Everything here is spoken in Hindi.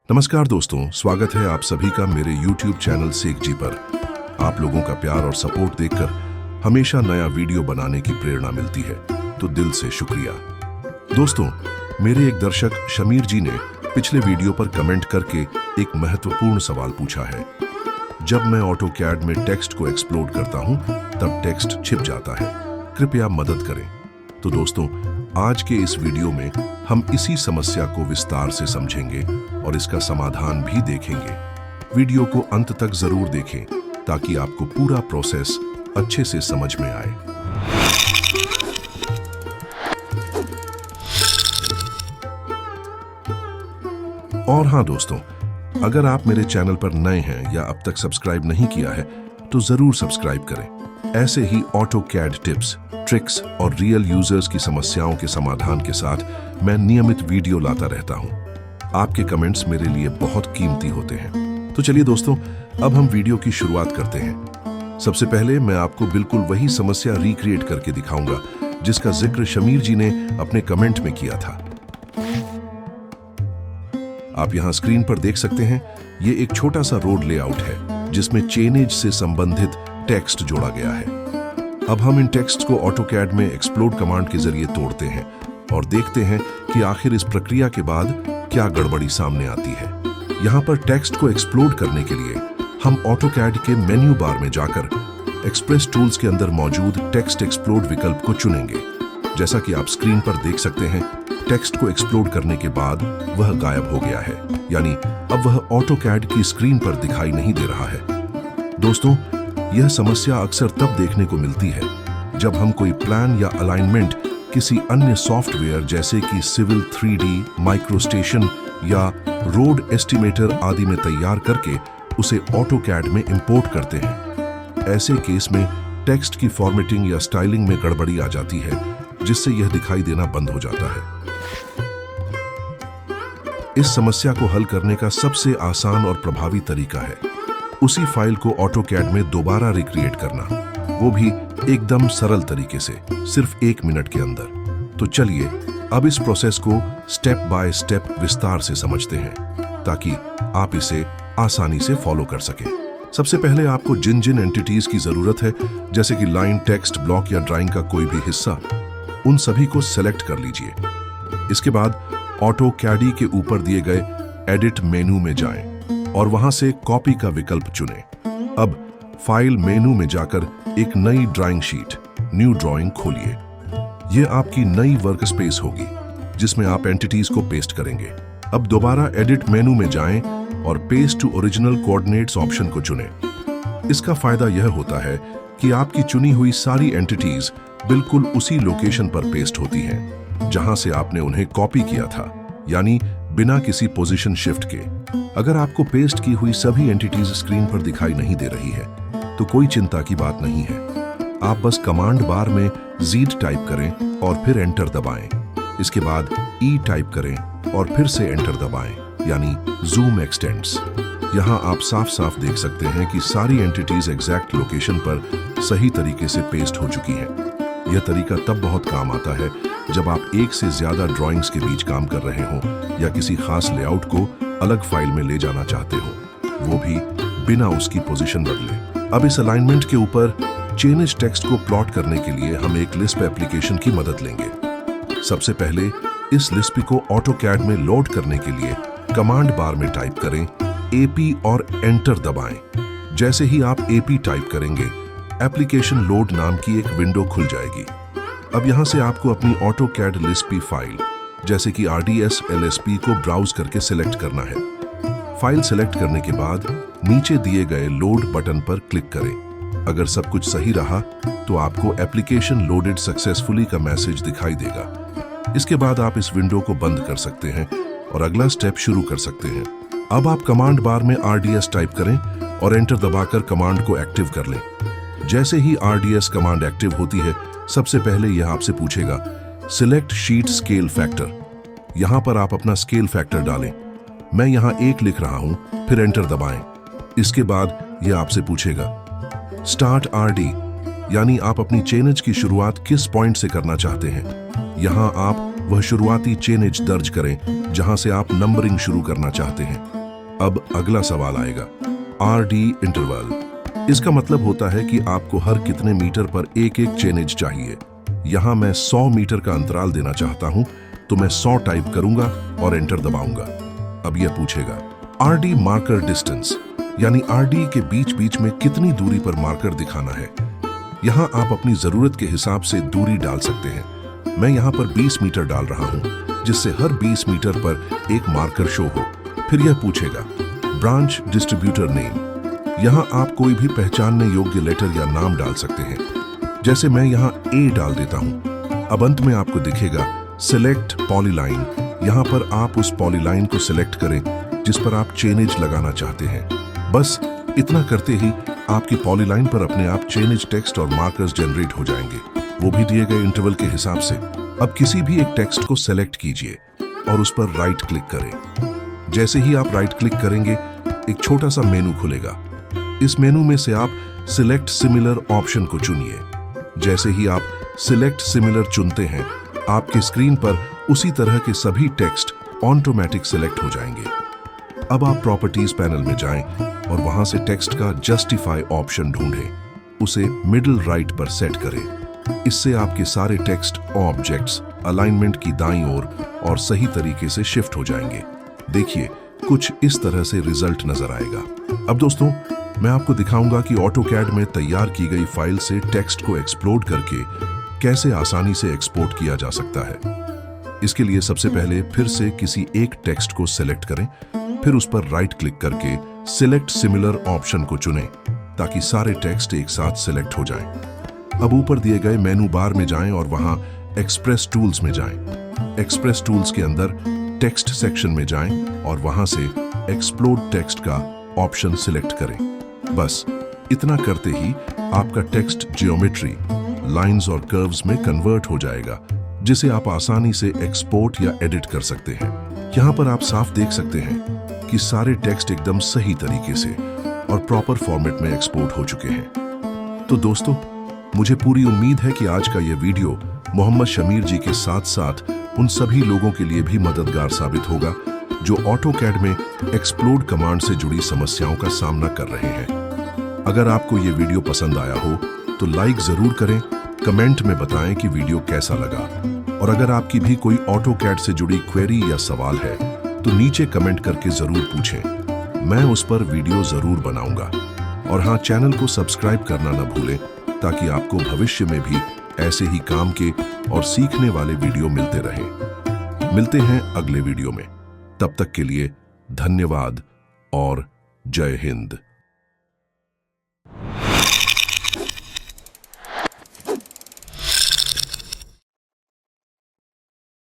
नमस्कार दोस्तों, स्वागत है आप सभी का मेरे YouTube चैनल सेक जी पर। आप लोगों का प्यार और सपोर्ट देखकर हमेशा नया वीडियो बनाने की प्रेरणा मिलती है, तो दिल से शुक्रिया। दोस्तों, मेरे एक दर्शक शमीर जी ने पिछले वीडियो पर कमेंट करके एक महत्वपूर्ण सवाल पूछा है। जब मैं ऑटोकैड में टेक्स्ट को एक्सप्लोड करता हूं, तब टेक्स्ट छिप जाता है, कृपया मदद करें। तो दोस्तों, आज के इस वीडियो में हम इसी समस्या को विस्तार से समझेंगे और इसका समाधान भी देखेंगे। वीडियो को अंत तक जरूर देखें ताकि आपको पूरा प्रोसेस अच्छे से समझ में आए। और हाँ दोस्तों, अगर आप मेरे चैनल पर नए हैं या अब तक सब्सक्राइब नहीं किया है तो जरूर सब्सक्राइब करें। ऐसे ही ऑटोकैड टिप्स, ट्रिक्स और रियल यूजर्स की समस्याओं के समाधान के साथ मैं नियमित वीडियो लाता रहता हूं। आपके कमेंट्स मेरे लिए बहुत कीमती होते हैं। तो चलिए दोस्तों, अब हम वीडियो की शुरुआत करते हैं। सबसे पहले मैं आपको बिल्कुल वही समस्या रिक्रिएट करके दिखाऊंगा जिसका जिक्र शमीर जी ने अपने कमेंट में किया था। आप यहां स्क्रीन पर देख सकते हैं, ये एक छोटा सा रोड लेआउट है जिसमें चेनेज से संबंधित टेक्स्ट जोड़ा गया है। अब हम इन टेक्स्ट को ऑटोकैड में एक्सप्लोड कमांड के जरिए तोड़ते हैं और देखते हैं कि आखिर इस प्रक्रिया के बाद क्या गड़बड़ी सामने आती है। यहाँ पर टेक्स्ट को एक्सप्लोड करने के लिए हम ऑटोकैड के मेन्यू बार में जाकर एक्सप्रेस टूल्स के अंदर मौजूद टेक्स्ट एक्सप्लोड विकल्प को चुनेंगे। जैसा कि आप स्क्रीन पर देख सकते हैं, टेक्स्ट को एक्सप्लोड करने के बाद वह गायब हो गया है, यानी अब वह ऑटोकैड की स्क्रीन पर दिखाई नहीं दे रहा है। दोस्तों, यह समस्या अक्सर तब देखने को मिलती है जब हम कोई प्लान या अलाइनमेंट किसी अन्य सॉफ्टवेयर जैसे कि सिविल 3D, माइक्रोस्टेशन या रोड एस्टिमेटर आदि में तैयार करके उसे ऑटोकैड में इंपोर्ट करते हैं। ऐसे केस में टेक्स्ट की फॉर्मेटिंग या स्टाइलिंग में गड़बड़ी आ जाती है, जिससे यह दिखाई देना बंद हो जाता है। इस समस्या को हल करने का सबसे आसान और प्रभावी तरीका है उसी फाइल को ऑटोकैड में दोबारा रिक्रिएट करना, वो भी एकदम सरल तरीके से, सिर्फ 1 मिनट के अंदर। तो चलिए अब इस प्रोसेस को स्टेप बाय स्टेप विस्तार से समझते हैं ताकि आप इसे आसानी से फॉलो कर सकें। सबसे पहले आपको जिन जिन एंटिटीज की जरूरत है, जैसे कि लाइन, टेक्स्ट, ब्लॉक या ड्राइंग का कोई भी हिस्सा, उन सभी को सेलेक्ट कर लीजिए। इसके बाद ऑटोकैड के ऊपर दिए गए एडिट मेनू में जाएं और वहां से कॉपी का विकल्प चुनें। अब फाइल मेनू में जाकर एक नई ड्राइंग शीट, न्यू ड्राइंग खोलिए। यह आपकी नई वर्कस्पेस होगी जिसमें आप एंटिटीज को पेस्ट करेंगे। अब दोबारा एडिट मेनू में जाएं और paste to original coordinates option को चुनें। इसका फायदा यह होता है कि आपकी चुनी हुई सारी एंटिटीज बिल्कुल उसी लोकेशन पर पेस्ट होती हैं जहां से आपने उन्हें कॉपी किया था, यानी बिना किसी पोजीशन शिफ्ट के। अगर आपको पेस्ट की हुई सभी एंटिटीज स्क्रीन पर दिखाई नहीं दे रही है तो कोई चिंता की बात नहीं है। आप बस कमांड बार में ज़ीड टाइप करें और फिर एंटर दबाएं। इसके बाद ई टाइप करें और फिर से एंटर दबाएं, यानी जूम एक्सटेंड्स। यहाँ आप साफ साफ देख सकते हैं कि सारी एंटिटीज एग्जैक्ट लोकेशन पर सही तरीके से पेस्ट हो चुकी हैं। यह तरीका तब बहुत काम आता है जब आप एक से ज्यादा ड्राइंग्स के बीच काम कर रहे हों या किसी खास लेआउट को अलग फाइल में ले जाना चाहते हो, वो भी बिना उसकी पोजीशन बदले। अब इस अलाइनमेंट के ऊपर चेनेज टेक्स्ट को प्लॉट करने के लिए हम एक लिस्प एप्लीकेशन की मदद लेंगे। सबसे पहले इस लिस्प को ऑटोकैड में लोड करने के लिए कमांड बार में टाइप करें AP और एंटर दबाएं। जैसे ही आप AP टाइप करेंगे, एप्लीकेशन लोड नाम की एक विंडो खुल जाएगी। अब यहां से आपको अपनी ऑटोकैड लिस्प फाइल, जैसे कि RDS LSP को ब्राउज करके सिलेक्ट करना है। फाइल सिलेक्ट करने के बाद नीचे दिए गए लोड बटन पर क्लिक करें। अगर सब कुछ सही रहा तो आपको एप्लीकेशन लोडेड सक्सेसफुली का मैसेज दिखाई देगा। इसके बाद आप इस विंडो को बंद कर सकते हैं और अगला स्टेप शुरू कर सकते हैं। अब आप कमांड बार में RDS टाइप करें और एंटर दबाकर कमांड को एक्टिव कर लें। जैसे ही RDS कमांड एक्टिव होती है, सबसे पहले यह आपसे पूछेगा सिलेक्ट शीट स्केल फैक्टर। यहां पर आप अपना स्केल फैक्टर डालें। मैं यहां 1 लिख रहा हूं, फिर एंटर दबाएं। इसके बाद यह आपसे पूछेगा स्टार्ट RD, यानी आप अपनी चेनेज की शुरुआत किस पॉइंट से करना चाहते हैं। यहां आप वह शुरुआती चेनेज दर्ज करें जहां से आप नंबरिंग शुरू करना चाहते हैं। अब अगला सवाल आएगा, RD इंटरवल। इसका मतलब होता है कि आपको हर कितने मीटर पर एक एक चेनेज चाहिए। यहां मैं 100 मीटर का अंतराल देना चाहता हूं, तो मैं 100 टाइप करूंगा और एंटर दबाऊंगा। अब यह पूछेगा RD मार्कर डिस्टेंस, यानी RD के बीच बीच में कितनी दूरी पर मार्कर दिखाना है। यहाँ आप अपनी जरूरत के हिसाब से दूरी डाल सकते हैं। मैं यहाँ पर 20 मीटर डाल रहा हूँ, जिससे हर 20 मीटर पर एक मार्कर शो हो। फिर यह पूछेगा ब्रांच डिस्ट्रीब्यूटर नेम। यहाँ आप कोई भी पहचानने योग्य लेटर या नाम डाल सकते हैं। जैसे मैं यहाँ A डाल देता हूँ। अब अंत में आपको दिखेगा सिलेक्ट पॉलीलाइन। यहाँ पर आप उस पॉलीलाइन को सिलेक्ट करें जिस पर आप चेनेज लगाना चाहते हैं। बस इतना करते ही आपकी पॉलीलाइन पर अपने आप चेनेज टेक्स्ट और मार्कर्स जनरेट हो जाएंगे, वो भी दिए गए इंटरवल के हिसाब से। अब किसी भी एक टेक्स्ट को सेलेक्ट कीजिए और उस पर राइट क्लिक करें। जैसे ही आप राइट क्लिक करेंगे, एक छोटा सा मेनू खुलेगा। इस मेनू में से आप सिलेक्ट सिमिलर ऑप्शन को चुनिए। जैसे ही आप सिलेक्ट सिमिलर चुनते हैं, आपके स्क्रीन पर उसी तरह के सभी टेक्स्ट ऑटोमेटिक सिलेक्ट हो जाएंगे। अब आप प्रॉपर्टीज पैनल में जाएं और वहां से टेक्स्ट का जस्टिफाई ऑप्शन ढूंढें। उसे मिडिल राइट पर सेट करें। इससे आपके सारे टेक्स्ट ऑब्जेक्ट्स अलाइनमेंट की दाईं ओर और सही तरीके से शिफ्ट हो जाएंगे। देखिए, कुछ इस तरह से रिजल्ट नजर आएगा। अब दोस्तों, मैं आपको दिखाऊंगा कि ऑटोकैड में तैयार की गई फाइल से टेक्स्ट को एक्सप्लोड करके कैसे आसानी से एक्सपोर्ट किया जा सकता है। इसके लिए सबसे पहले फिर से किसी एक टेक्स्ट को सिलेक्ट करें, फिर उस पर राइट क्लिक करके सिलेक्ट सिमिलर ऑप्शन को चुनें ताकि सारे टेक्स्ट एक साथ सिलेक्ट हो जाएं। अब ऊपर दिए गए मेनू बार में जाएं और वहां एक्सप्रेस टूल्स में जाएं। एक्सप्रेस टूल्स के अंदर टेक्स्ट सेक्शन में जाएं और वहां से एक्सप्लोड टेक्स्ट का ऑप्शन सिलेक्ट करें। बस इतना करते ही आपका टेक्स्ट जियोमेट्री, लाइंस और कर्व्स में कन्वर्ट हो जाएगा, जिसे आप आसानी से एक्सपोर्ट या एडिट कर सकते हैं। यहाँ पर आप साफ देख सकते हैं कि सारे टेक्स्ट एकदम सही तरीके से और प्रॉपर फॉर्मेट में एक्सपोर्ट हो चुके हैं। तो दोस्तों, मुझे पूरी उम्मीद है कि आज का यह वीडियो मोहम्मद शमीर जी के साथ साथ उन सभी लोगों के लिए भी मददगार साबित होगा जो ऑटोकैड में एक्सप्लोड कमांड से जुड़ी समस्याओं का सामना कर रहे हैं। अगर आपको ये वीडियो पसंद आया हो तो लाइक जरूर करें, कमेंट में बताएं कि वीडियो कैसा लगा, और अगर आपकी भी कोई ऑटोकैड से जुड़ी क्वेरी या सवाल है तो नीचे कमेंट करके जरूर पूछें। मैं उस पर वीडियो जरूर बनाऊंगा। और हाँ, चैनल को सब्सक्राइब करना न भूलें ताकि आपको भविष्य में भी ऐसे ही काम के और सीखने वाले वीडियो मिलते रहें। मिलते हैं अगले वीडियो में। तब तक के लिए धन्यवाद और जय हिंद।